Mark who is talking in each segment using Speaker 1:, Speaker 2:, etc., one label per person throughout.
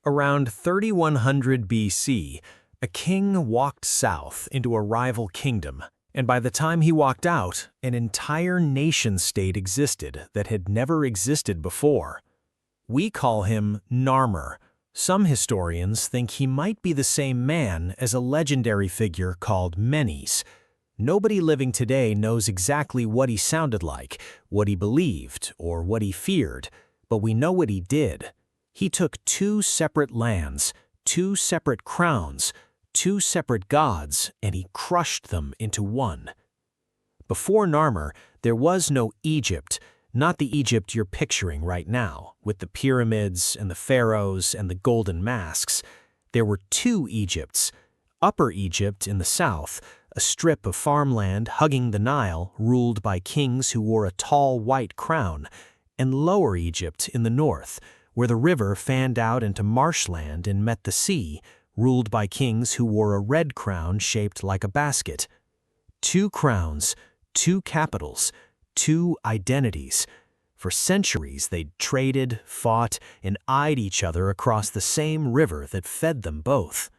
Speaker 1: Around 3100 BC, a king walked south into a rival kingdom, and by the time he walked out, an entire nation-state existed that had never existed before. We call him Narmer. Some historians think he might be the same man as a legendary figure called Menes. Nobody living today knows exactly what he sounded like, what he believed, or what he feared, but we know what he did. He took two separate lands, two separate crowns, two separate gods, and he crushed them into one. Before Narmer, there was no Egypt, not the Egypt you're picturing right now, with the pyramids and the pharaohs and the golden masks. There were two Egypts: Upper Egypt in the south, a strip of farmland hugging the Nile ruled by kings who wore a tall white crown, and Lower Egypt in the north, where the river fanned out into marshland and met the sea, ruled by kings who wore a red crown shaped like a basket. Two crowns, two capitals, two identities. For centuries they'd traded, fought, and eyed each other across the same river that fed them both.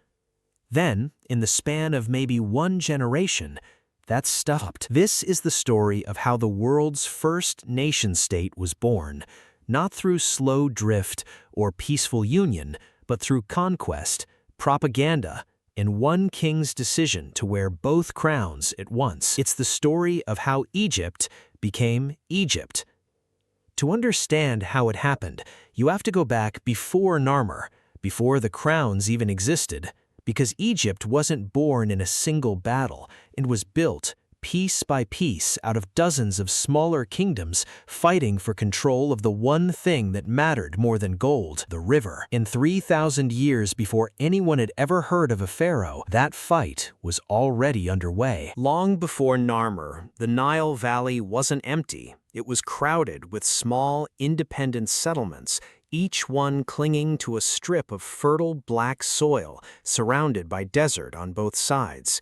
Speaker 1: Then, in the span of maybe one generation, that stopped. This is the story of how the world's first nation-state was born, not through slow drift or peaceful union, but through conquest, propaganda, and one king's decision to wear both crowns at once. It's the story of how Egypt became Egypt. To understand how it happened, you have to go back before Narmer, before the crowns even existed, because Egypt wasn't born in a single battle. It was built piece by piece out of dozens of smaller kingdoms fighting for control of the one thing that mattered more than gold, the river. In 3,000 years before anyone had ever heard of a pharaoh, that fight was already underway. Long before Narmer, the Nile Valley wasn't empty. It was crowded with small, independent settlements, each one clinging to a strip of fertile black soil surrounded by desert on both sides.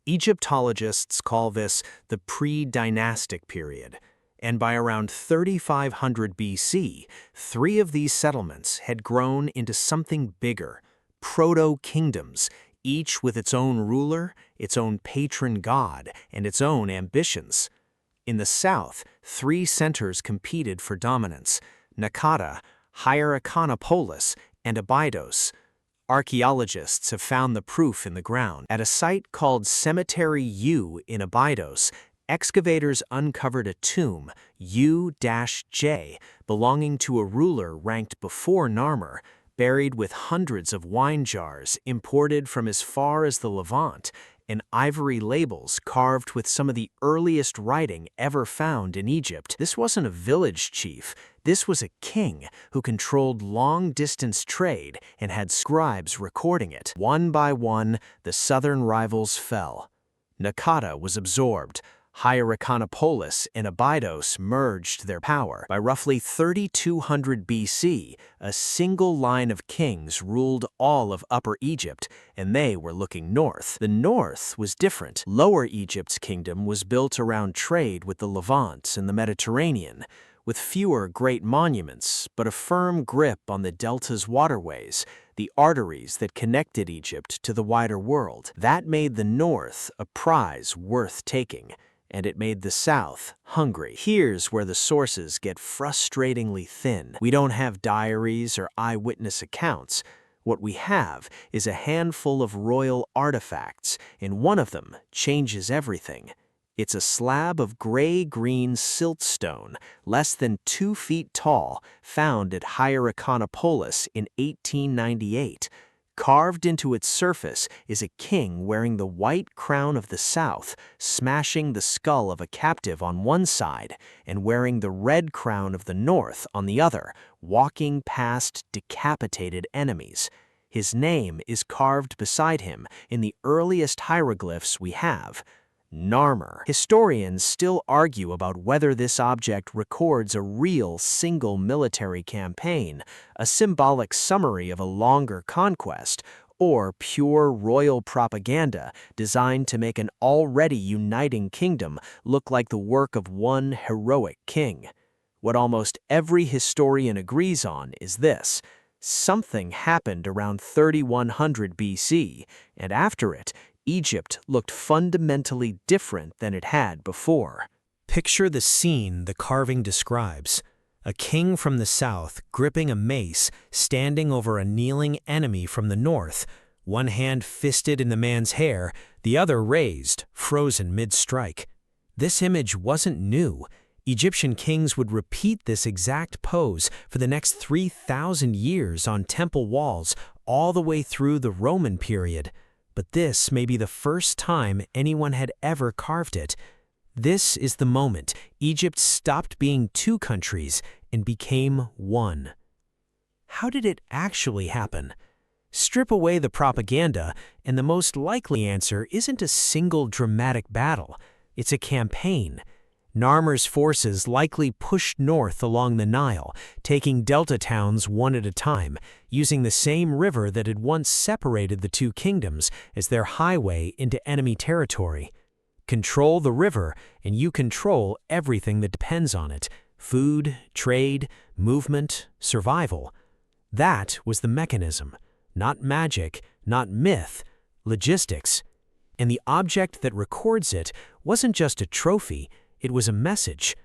Speaker 1: Egyptologists call this the pre-dynastic period, and by around 3500 BC, three of these settlements had grown into something bigger, proto-kingdoms, each with its own ruler, its own patron god, and its own ambitions. In the south, three centers competed for dominance: Nakata, Hierakonpolis, and Abydos. Archaeologists have found the proof in the ground. At a site called Cemetery U in Abydos, excavators uncovered a tomb, U-J, belonging to a ruler ranked before Narmer, buried with hundreds of wine jars imported from as far as the Levant, and ivory labels carved with some of the earliest writing ever found in Egypt. This wasn't a village chief. This was a king who controlled long-distance trade and had scribes recording it. One by one, the southern rivals fell. Nakata was absorbed. Hierakonpolis and Abydos merged their power. By roughly 3200 BC, a single line of kings ruled all of Upper Egypt, and they were looking north. The north was different. Lower Egypt's kingdom was built around trade with the Levant and the Mediterranean, with fewer great monuments, but a firm grip on the delta's waterways, the arteries that connected Egypt to the wider world. That made the north a prize worth taking, and it made the south hungry. Here's where the sources get frustratingly thin. We don't have diaries or eyewitness accounts. What we have is a handful of royal artifacts, and one of them changes everything. It's a slab of gray-green siltstone, less than 2 feet tall, found at Hierakonpolis in 1898. Carved into its surface is a king wearing the white crown of the south, smashing the skull of a captive on one side, and wearing the red crown of the north on the other, walking past decapitated enemies. His name is carved beside him in the earliest hieroglyphs we have: Narmer. Historians still argue about whether this object records a real single military campaign, a symbolic summary of a longer conquest, or pure royal propaganda designed to make an already uniting kingdom look like the work of one heroic king. What almost every historian agrees on is this:
Speaker 2: Something happened around 3100 BC, and after it, Egypt looked fundamentally different than it had before.
Speaker 1: Picture the scene the carving describes. A king from the south gripping a mace, standing over a kneeling enemy from the north, one hand fisted in the man's hair, the other raised, frozen mid-strike. This image wasn't new. Egyptian kings would repeat this exact pose for the next 3,000 years on temple walls all the way through the Roman period. But this may be the first time anyone had ever carved it. This is the moment Egypt stopped being two countries and became one. How did it actually happen? Strip away the propaganda, and the most likely answer isn't a single dramatic battle. It's a campaign. Narmer's forces likely pushed north along the Nile, taking delta towns one at a time, using the same river that had once separated the two kingdoms as their highway into enemy territory. Control the river, and you control everything that depends on it: food, trade, movement, survival. That was the mechanism. Not magic, not myth, logistics. And the object that records it wasn't just a trophy, it was a message.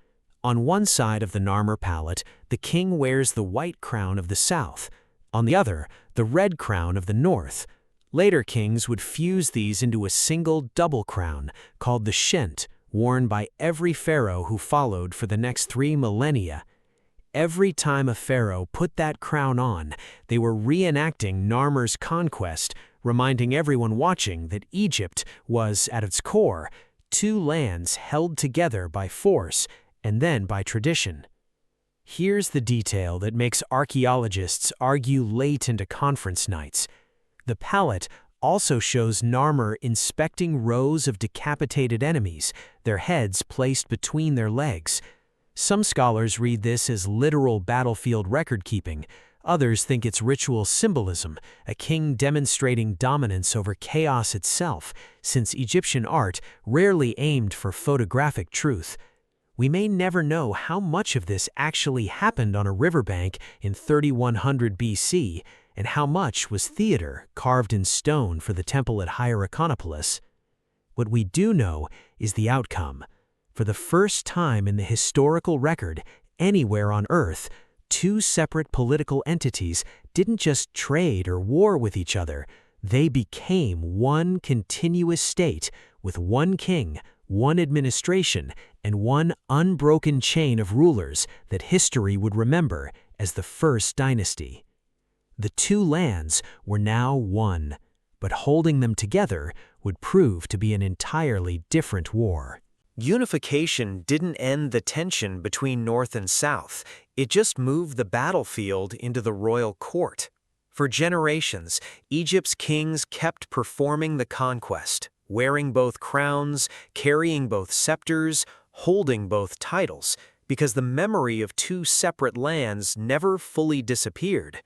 Speaker 1: On one side of the Narmer Palette, the king wears the white crown of the south. On the other, the red crown of the north. Later kings would fuse these into a single double crown, called the Shent, worn by every pharaoh who followed for the next 3 millennia. Every time a pharaoh put that crown on, they were reenacting Narmer's conquest, reminding everyone watching that Egypt was, at its core, two lands held together by force and then by tradition. Here's the detail that makes archaeologists argue late into conference nights. The palette also shows Narmer inspecting rows of decapitated enemies, their heads placed between their legs. Some scholars read this as literal battlefield record-keeping. Others think it's ritual symbolism, a king demonstrating dominance over chaos itself, since Egyptian art rarely aimed for photographic truth. We may never know how much of this actually happened on a riverbank in 3100 BC, and how much was theater carved in stone for the temple at Hierakonpolis. What we do know is the outcome. For the first time in the historical record anywhere on Earth, two separate political entities didn't just trade or war with each other. They became one continuous state with one king, one administration, and one unbroken chain of rulers that history would remember as the First Dynasty. The two lands were now one, but holding them together would prove to be an entirely different war. Unification didn't end the tension between North and South. It just moved the battlefield into the royal court. For generations, Egypt's kings kept performing the conquest, wearing both crowns, carrying both scepters, holding both titles, because the memory of two separate lands never fully disappeared.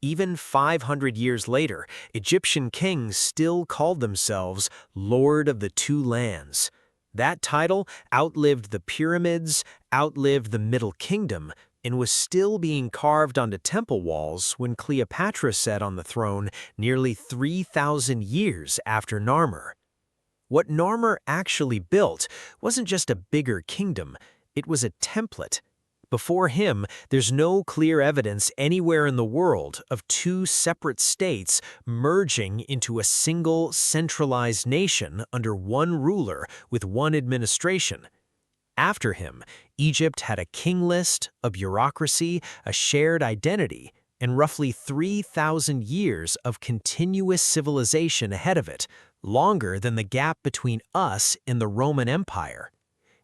Speaker 1: Even 500 years later, Egyptian kings still called themselves Lord of the Two Lands. That title outlived the pyramids, outlived the Middle Kingdom, and was still being carved onto temple walls when Cleopatra sat on the throne nearly 3,000 years after Narmer. What Narmer actually built wasn't just a bigger kingdom, it was a template. Before him, there's no clear evidence anywhere in the world of two separate states merging into a single centralized nation under one ruler with one administration. After him, Egypt had a king list, a bureaucracy, a shared identity, and roughly 3,000 years of continuous civilization ahead of it, longer than the gap between us and the Roman Empire.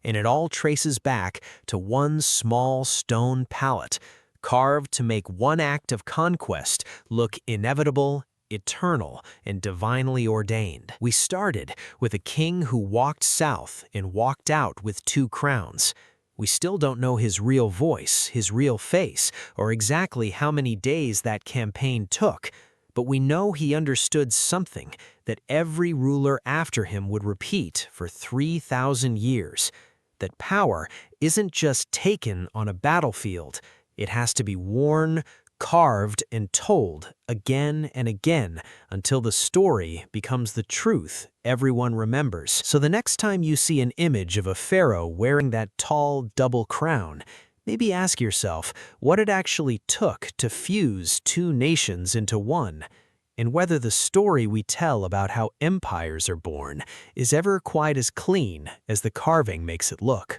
Speaker 1: And it all traces back to one small stone palette, carved to make one act of conquest look inevitable, eternal, and divinely ordained. We started with a king who walked south and walked out with two crowns. We still don't know his real voice, his real face, or exactly how many days that campaign took, but we know he understood something that every ruler after him would repeat for 3,000 years. That power isn't just taken on a battlefield. It has to be worn,
Speaker 2: carved and told again and again until the story becomes the truth everyone remembers. So the next time you see an image of a pharaoh wearing that tall double crown, maybe ask yourself what it actually took to fuse two nations into one, and whether the story we tell about how empires are born is ever quite as clean as the carving makes it look.